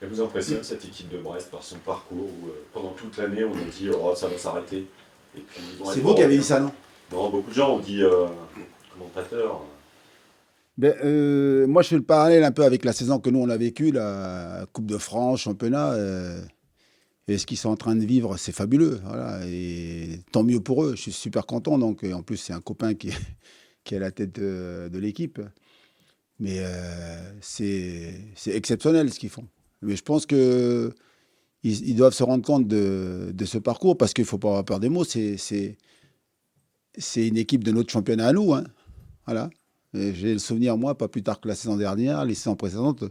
Elle vous impressionne cette équipe de Brest par son parcours où pendant toute l'année on a dit oh, ça va s'arrêter et puis ils vont C'est être vous qui avez dit européens. ça, non? Non, beaucoup de gens ont dit, beaucoup de commentateurs. Moi, je fais le parallèle un peu avec la saison que nous, on a vécue, la Coupe de France, championnat. Et ce qu'ils sont en train de vivre, c'est fabuleux. Voilà. Et tant mieux pour eux. Je suis super content. Donc, et en plus, c'est un copain qui est à la tête de l'équipe. Mais c'est exceptionnel ce qu'ils font. Mais je pense que ils doivent se rendre compte de ce parcours parce qu'il ne faut pas avoir peur des mots. C'est une équipe de notre championnat à nous, hein. Voilà. Et j'ai le souvenir, moi, pas plus tard que la saison dernière, les saisons précédentes,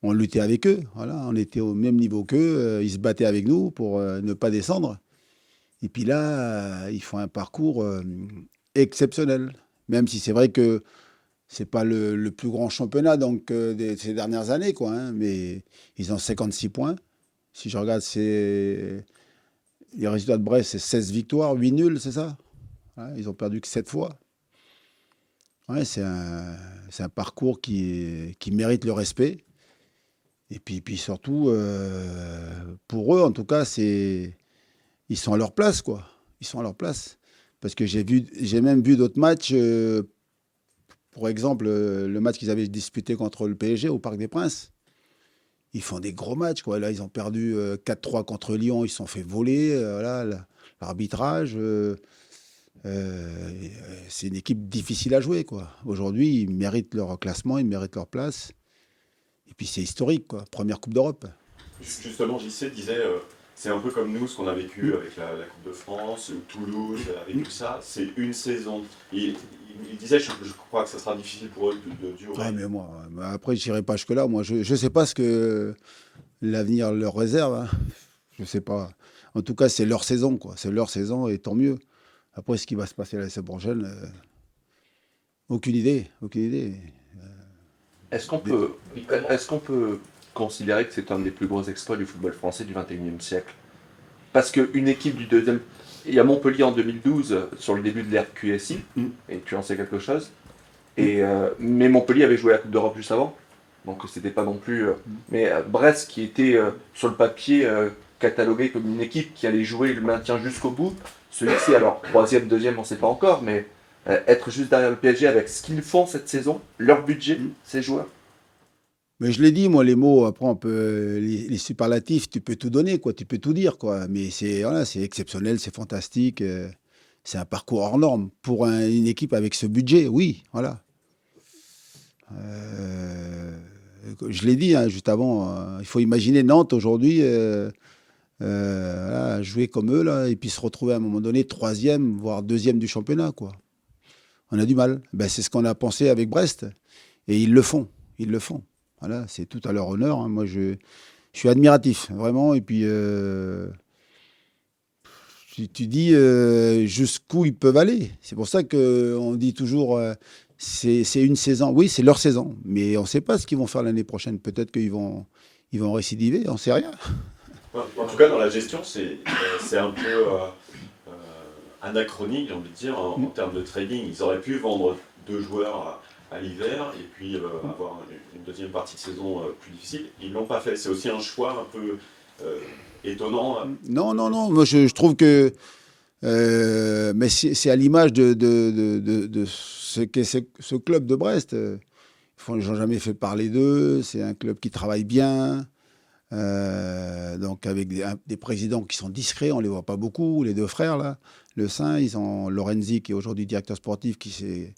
on luttait avec eux. Voilà. On était au même niveau qu'eux. Ils se battaient avec nous pour ne pas descendre. Et puis là, ils font un parcours exceptionnel. Même si c'est vrai que c'est pas le plus grand championnat donc, ces dernières années, quoi, hein, mais ils ont 56 points. Si je regarde, les résultats de Brest, c'est 16 victoires, 8 nuls, c'est ça? Ouais, ils ont perdu que 7 fois. Ouais, c'est un parcours qui mérite le respect. Et puis surtout, pour eux, en tout cas, ils sont à leur place, quoi. Ils sont à leur place. Parce que j'ai même vu d'autres matchs. Pour exemple, le match qu'ils avaient disputé contre le PSG au Parc des Princes. Ils font des gros matchs, quoi. Là, ils ont perdu 4-3 contre Lyon. Ils se sont fait voler. Voilà, l'arbitrage. C'est une équipe difficile à jouer, quoi. Aujourd'hui, ils méritent leur classement, ils méritent leur place. Et puis, c'est historique, quoi. Première Coupe d'Europe. Justement, JC disait, c'est un peu comme nous, ce qu'on a vécu Hmm. avec la Coupe de France, ou Toulouse, avec tout ça, c'est une saison. Il disait, je crois que ça sera difficile pour eux de Ah, durer. mais moi, après, je n'irai pas jusque-là. Moi, je ne sais pas ce que l'avenir leur réserve, hein. Je ne sais pas. En tout cas, c'est leur saison, quoi. C'est leur saison et tant mieux. Après, ce qui va se passer la saison prochaine, aucune idée. Aucune idée. Est-ce qu'on Des- peut, est-ce qu'on peut considérer que c'est un des plus gros exploits du football français du XXIe siècle? Parce qu'une équipe du deuxième... Il y a Montpellier en 2012 sur le début de l'ère QSI, Hmm. et tu en sais quelque chose. Hmm. Mais Montpellier avait joué la Coupe d'Europe juste avant, donc c'était pas non plus... mais Brest, qui était sur le papier catalogué comme une équipe qui allait jouer le maintien jusqu'au bout, se hisser, alors troisième, deuxième, on sait pas encore, mais être juste derrière le PSG avec ce qu'ils font cette saison, leur budget, Hmm. ces joueurs. Mais je l'ai dit, moi, les mots, après, on peut, les superlatifs, tu peux tout donner, quoi. Tu peux tout dire, quoi. Mais voilà, c'est exceptionnel, c'est fantastique. C'est un parcours hors norme. Pour une équipe avec ce budget, oui, voilà. Euh, je l'ai dit, hein, juste avant, il faut imaginer Nantes aujourd'hui voilà, jouer comme eux, là, et puis se retrouver à un moment donné troisième, voire deuxième du championnat, quoi. On a du mal. Ben, c'est ce qu'on a pensé avec Brest. Et ils le font. Ils le font. Voilà, c'est tout à leur honneur, hein. Moi, je suis admiratif, vraiment. Et puis, tu dis jusqu'où ils peuvent aller. C'est pour ça qu'on dit toujours, c'est une saison. Oui, c'est leur saison. Mais on ne sait pas ce qu'ils vont faire l'année prochaine. Peut-être qu'ils vont récidiver, on ne sait rien. En tout cas, dans la gestion, c'est un peu euh, anachronique, j'ai envie de dire, en termes de trading. Ils auraient pu vendre deux joueurs à l'hiver et puis avoir une deuxième partie de saison plus difficile. Ils ne l'ont pas fait. C'est aussi un choix un peu euh, étonnant. Non, non, non. Moi, je trouve que. Mais c'est à l'image de ce qu'est ce club de Brest. Ils n'ont jamais fait parler d'eux. C'est un club qui travaille bien. Donc avec des présidents qui sont discrets, on ne les voit pas beaucoup, les deux frères là, le Saint, ils ont Lorenzi qui est aujourd'hui directeur sportif qui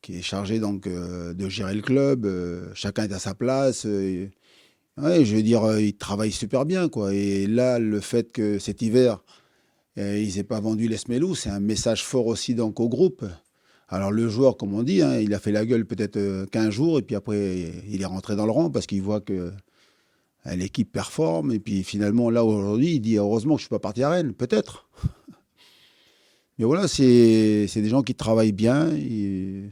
est chargé donc de gérer le club, chacun est à sa place, ouais, je veux dire ils travaillent super bien quoi. Et là le fait que cet hiver ils n'aient pas vendu les Smelou, c'est un message fort aussi donc au groupe. Alors le joueur, comme on dit, hein, il a fait la gueule peut-être 15 jours et puis après il est rentré dans le rang parce qu'il voit que l'équipe performe. Et puis finalement, là, aujourd'hui, il dit heureusement que je ne suis pas parti à Rennes. Peut-être. Mais voilà, c'est des gens qui travaillent bien. Et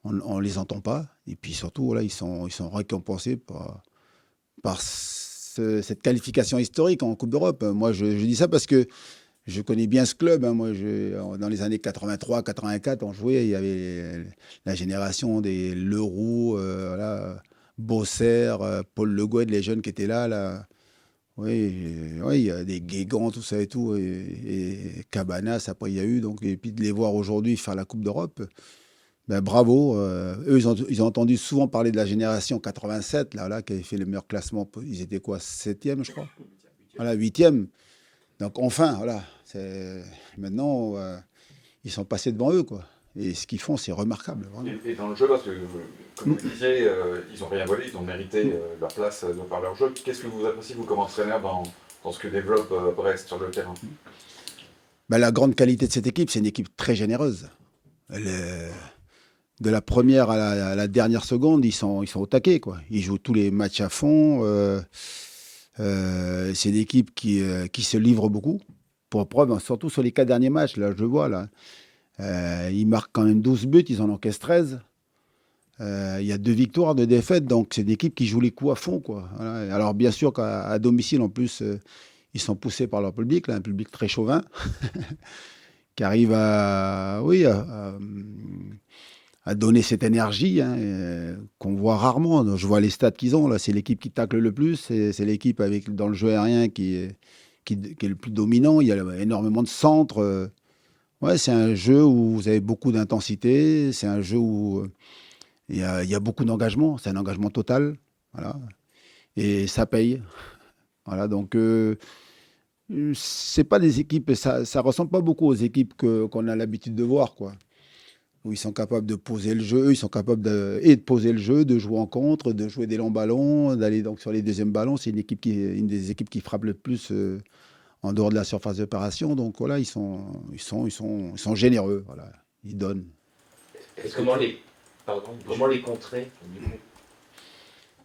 on ne les entend pas. Et puis surtout, voilà, ils sont récompensés par cette qualification historique en Coupe d'Europe. Moi, je dis ça parce que je connais bien ce club, hein. Moi, dans les années 83-84, on jouait. Il y avait la génération des Leroux, voilà, Bosser, Paul Le Guen, les jeunes qui étaient là. Oui, il y a des Guégan, tout ça et tout, et Cabanas, après il y a eu, donc, et puis de les voir aujourd'hui faire la Coupe d'Europe, ben bravo. Eux, ils ont entendu souvent parler de la génération 87, là, qui avait fait le meilleur classement. Ils étaient quoi, 7e, je crois? Voilà, 8e. Donc enfin, voilà, maintenant, ils sont passés devant eux, quoi. Et ce qu'ils font, c'est remarquable, vraiment. Et dans le jeu, parce que, comme vous le disiez, ils n'ont rien volé, ils ont mérité leur place de par leur jeu. Qu'est-ce que vous appréciez, vous, comme entraîneur, dans ce que développe Brest sur le terrain? Ben, la grande qualité de cette équipe, c'est une équipe très généreuse. De la première à la dernière seconde, ils sont au taquet, quoi. Ils jouent tous les matchs à fond. C'est une équipe qui se livre beaucoup. Pour preuve, surtout sur les 4 derniers matchs, là, je le vois, là. Ils marquent quand même 12 buts, ils en encaissent 13. Il y a 2 victoires, 2 défaites, donc c'est une équipe qui joue les coups à fond, quoi. Voilà. Alors bien sûr qu'à domicile, en plus, ils sont poussés par leur public, là, un public très chauvin, qui arrive à donner cette énergie, hein, qu'on voit rarement. Donc, je vois les stats qu'ils ont, là, c'est l'équipe qui tacle le plus, c'est l'équipe dans le jeu aérien qui est le plus dominant. Il y a énormément de centres. Ouais, c'est un jeu où vous avez beaucoup d'intensité, c'est un jeu où il y a beaucoup d'engagement, c'est un engagement total, voilà, et ça paye. Voilà, donc c'est pas des équipes, ça ressemble pas beaucoup aux équipes qu'on a l'habitude de voir, quoi. Où ils sont capables de poser le jeu, ils sont capables de poser le jeu, de jouer en contre, de jouer des longs ballons, d'aller donc sur les deuxièmes ballons. C'est une des équipes qui frappe le plus en dehors de la surface d'opération. Donc voilà, ils sont généreux. Voilà, ils donnent. Comment les contrer, du coup?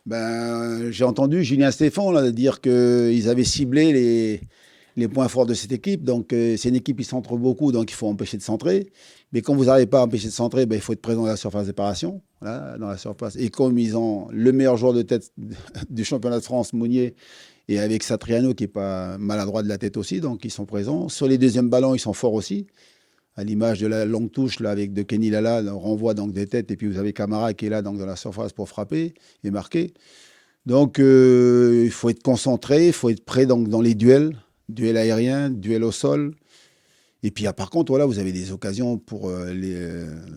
Ben, j'ai entendu Julien Stéphan là, dire qu'ils avaient ciblé les points forts de cette équipe. Donc c'est une équipe qui centre beaucoup, donc il faut empêcher de centrer. Mais quand vous n'arrivez pas à empêcher de centrer, ben, il faut être présent dans la surface d'opération. Voilà, dans la surface. Et comme ils ont le meilleur joueur de tête du championnat de France, Mounier, et avec Satriano qui n'est pas maladroit de la tête aussi, donc ils sont présents. Sur les deuxièmes ballons, ils sont forts aussi. À l'image de la longue touche là, avec de Kenny Lala, on renvoie donc des têtes. Et puis vous avez Camara qui est là donc, dans la surface pour frapper et marquer. Donc il faut être concentré, il faut être prêt donc, dans les duels aériens, duels au sol. Et puis par contre, voilà, vous avez des occasions pour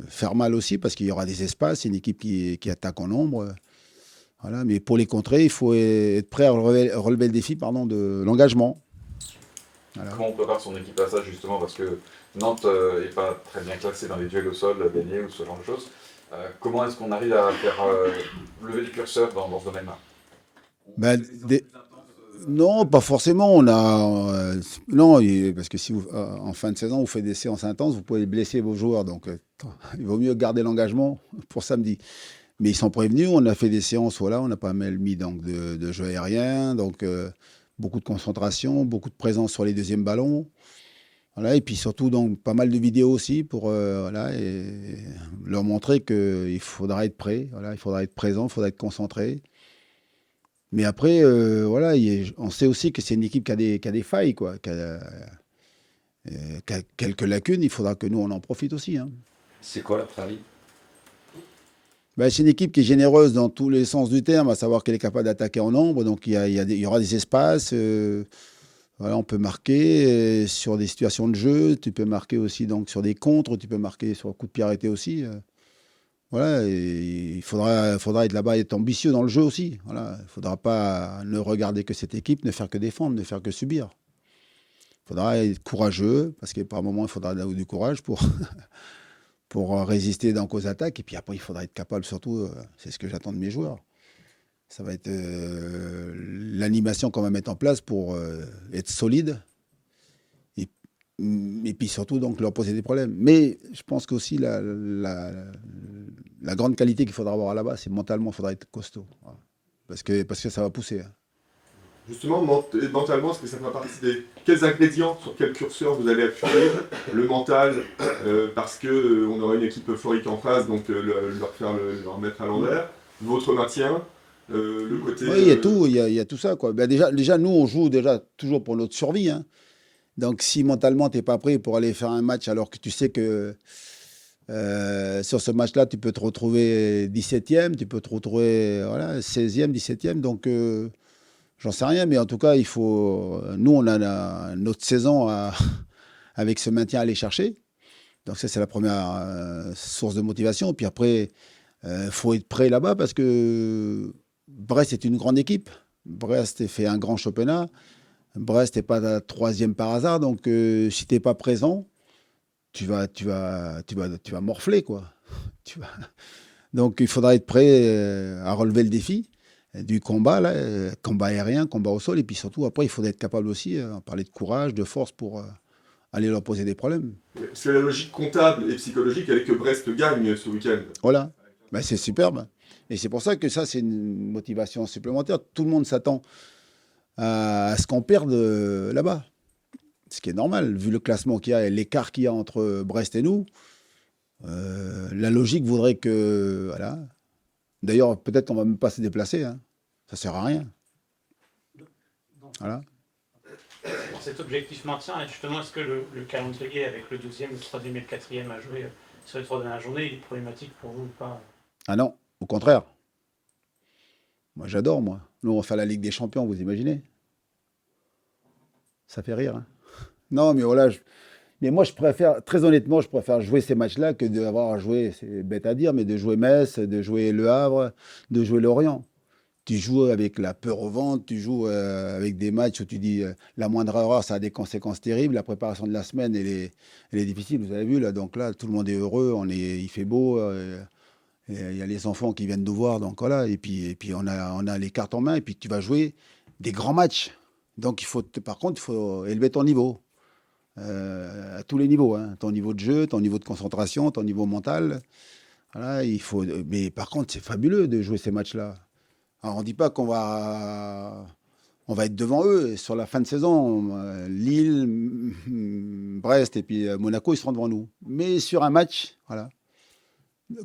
faire mal aussi parce qu'il y aura des espaces. C'est une équipe qui attaque en nombre. Voilà, mais pour les contrer, il faut être prêt à relever le défi de l'engagement. Voilà. Comment on prépare son équipe à ça, justement, parce que Nantes n'est pas très bien classée dans les duels au sol, gagner ou ce genre de choses. Comment est-ce qu'on arrive à faire lever le curseur dans ce domaine-là? Non, pas forcément. Non, parce que si en fin de saison, vous faites des séances intenses, vous pouvez blesser vos joueurs. Donc, il vaut mieux garder l'engagement pour samedi. Mais ils sont prévenus. On a fait des séances, voilà, on a pas mal mis donc, de jeux aériens, donc beaucoup de concentration, beaucoup de présence sur les deuxièmes ballons. Voilà, et puis surtout, donc, pas mal de vidéos aussi pour et leur montrer qu'il faudra être prêt, voilà, il faudra être présent, il faudra être concentré. Mais après, voilà, on sait aussi que c'est une équipe qui a des failles, quoi, qui a quelques lacunes. Il faudra que nous, on en profite aussi. Hein. C'est quoi leur avis? Ben, c'est une équipe qui est généreuse dans tous les sens du terme, à savoir qu'elle est capable d'attaquer en nombre. Donc, il y aura des espaces. Voilà, on peut marquer sur des situations de jeu. Tu peux marquer aussi donc, sur des contres. Tu peux marquer sur un coup de pied arrêté aussi. Voilà, et il faudra être là-bas et être ambitieux dans le jeu aussi. Voilà, il ne faudra pas ne regarder que cette équipe, ne faire que défendre, ne faire que subir. Il faudra être courageux, parce que par moment, il faudra du courage pour résister donc, aux attaques. Et puis après, il faudra être capable, surtout, c'est ce que j'attends de mes joueurs. Ça va être l'animation qu'on va mettre en place pour être solide. Et puis surtout, donc, leur poser des problèmes. Mais je pense qu'aussi, la grande qualité qu'il faudra avoir là-bas, c'est mentalement, il faudra être costaud. Voilà. Parce que ça va pousser. Hein. Justement, mentalement, est-ce que ça fait partie des... Quels ingrédients, sur quel curseur vous allez appuyer? Le mental, parce qu'on aura une équipe euphorique en face, donc leur mettre à l'envers. Votre maintien, le côté... Oui, il y a tout ça. Quoi. Ben déjà, nous, on joue toujours pour notre survie. Hein. Donc, si mentalement, tu n'es pas prêt pour aller faire un match alors que tu sais que Sur ce match-là, tu peux te retrouver 17e, tu peux te retrouver voilà, 16e, 17e. Donc, j'en sais rien. Mais en tout cas, nous, on a notre saison avec ce maintien à aller chercher. Donc, ça, c'est la première source de motivation. Puis après, il faut être prêt là-bas parce que Brest est une grande équipe. Brest fait un grand championnat. Brest n'est pas la 3e par hasard. Donc, si tu n'es pas présent, tu vas morfler, quoi. Donc, il faudra être prêt à relever le défi du combat, là, combat aérien, combat au sol. Et puis surtout, après, il faudra être capable aussi, on parlait de courage, de force pour aller leur poser des problèmes. Parce que la logique comptable et psychologique, elle est que Brest gagne ce week-end. Voilà. Ben, c'est superbe. Et c'est pour ça que ça, c'est une motivation supplémentaire. Tout le monde s'attend à ce qu'on perde là-bas. Ce qui est normal, vu le classement qu'il y a et l'écart qu'il y a entre Brest et nous. La logique voudrait que... Voilà. D'ailleurs, peut-être qu'on ne va même pas se déplacer. Hein. Ça ne sert à rien. Voilà. Pour cet objectif maintien, et justement, est-ce que le calendrier avec le 2e, le 3e et le 4e à jouer sur les 3 dernières journées, il est problématique pour vous ou pas? Ah non, au contraire. Moi, j'adore, moi. Nous, on va faire la Ligue des Champions, vous imaginez? Ça fait rire. Hein. Non, mais voilà. Mais moi, je préfère, très honnêtement, je préfère jouer ces matchs-là que d'avoir à jouer, c'est bête à dire, mais de jouer Metz, de jouer Le Havre, de jouer Lorient. Tu joues avec la peur au ventre, tu joues avec des matchs où tu dis la moindre erreur, ça a des conséquences terribles. La préparation de la semaine, elle est difficile, vous avez vu, là. Donc là, tout le monde est heureux, il fait beau, il y a les enfants qui viennent nous voir, donc voilà. Et puis on a les cartes en main, et puis tu vas jouer des grands matchs. Donc par contre, il faut élever ton niveau. À tous les niveaux, hein. Ton niveau de jeu, ton niveau de concentration, ton niveau mental. Voilà, mais par contre, c'est fabuleux de jouer ces matchs-là. Alors, on ne dit pas qu'on va être devant eux. Et sur la fin de saison, Lille, Brest et puis Monaco, ils seront devant nous. Mais sur un match, voilà,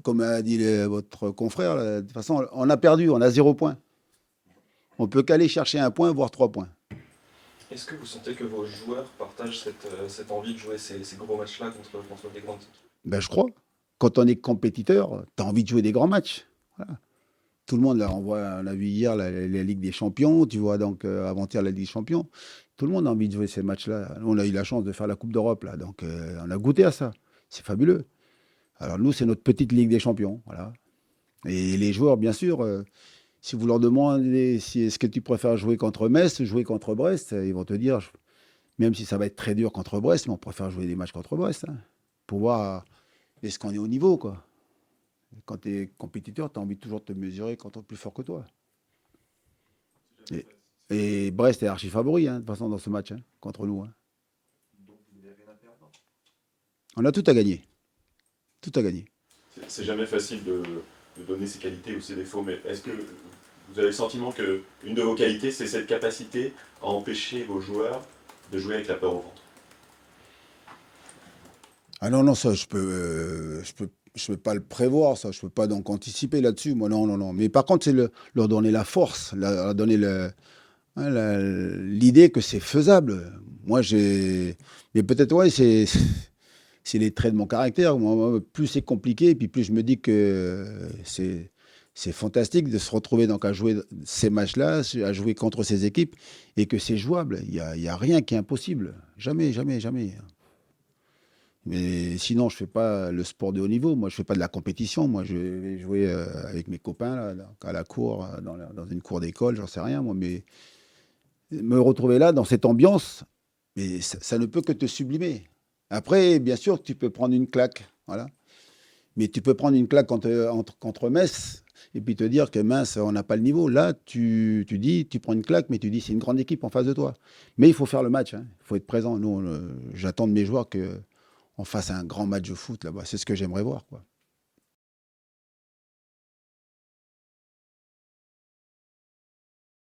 comme a dit votre confrère, de toute façon, on a perdu, on a 0 point. On peut qu'aller chercher 1 point, voire 3 points. Est-ce que vous sentez que vos joueurs partagent cette envie de jouer ces gros matchs-là contre des grandes équipes? Ben, je crois. Quand on est compétiteur, tu as envie de jouer des grands matchs. Voilà. Tout le monde, là, on a vu hier la Ligue des Champions, tu vois, donc avant-hier la Ligue des Champions. Tout le monde a envie de jouer ces matchs-là. Nous, on a eu la chance de faire la Coupe d'Europe, là, donc on a goûté à ça. C'est fabuleux. Alors nous, c'est notre petite Ligue des Champions, voilà. Et les joueurs, bien sûr, si vous leur demandez est-ce que tu préfères jouer contre Metz, jouer contre Brest, ils vont te dire, même si ça va être très dur contre Brest, mais on préfère jouer des matchs contre Brest, hein, pour voir est-ce qu'on est au niveau, quoi. Quand tu es compétiteur, tu as envie de toujours te mesurer contre plus fort que toi. Et Brest est archi favori, hein, de toute façon, dans ce match, hein, contre nous. Hein. Donc vous n'avez rien à perdre. On a tout à gagner. Tout à gagner. C'est jamais facile de donner ses qualités ou ses défauts, mais est-ce que vous avez le sentiment qu'une de vos qualités, c'est cette capacité à empêcher vos joueurs de jouer avec la peur au ventre? Ah non, ça, je peux pas le prévoir, ça. Je peux pas donc anticiper là-dessus. Moi, non. Mais par contre, c'est leur donner la force, leur donner l'idée que c'est faisable. Moi, mais peut-être, ouais, c'est les traits de mon caractère. Moi, plus c'est compliqué, puis plus je me dis que c'est fantastique de se retrouver donc à jouer ces matchs-là, à jouer contre ces équipes, et que c'est jouable. Il y a rien qui est impossible. Jamais. Mais sinon, je ne fais pas le sport de haut niveau. Moi, je ne fais pas de la compétition. Moi, je vais jouer avec mes copains là, à la cour, dans une cour d'école, j'en sais rien. Moi, mais me retrouver là, dans cette ambiance, mais ça ne peut que te sublimer. Après, bien sûr, tu peux prendre une claque. Voilà. Mais tu peux prendre une claque contre Metz et puis te dire que mince, on n'a pas le niveau. Là, tu prends une claque, mais tu dis c'est une grande équipe en face de toi. Mais il faut faire le match. Hein. Il faut être présent. Nous, j'attends de mes joueurs qu'on fasse un grand match de foot là-bas. C'est ce que j'aimerais voir, quoi.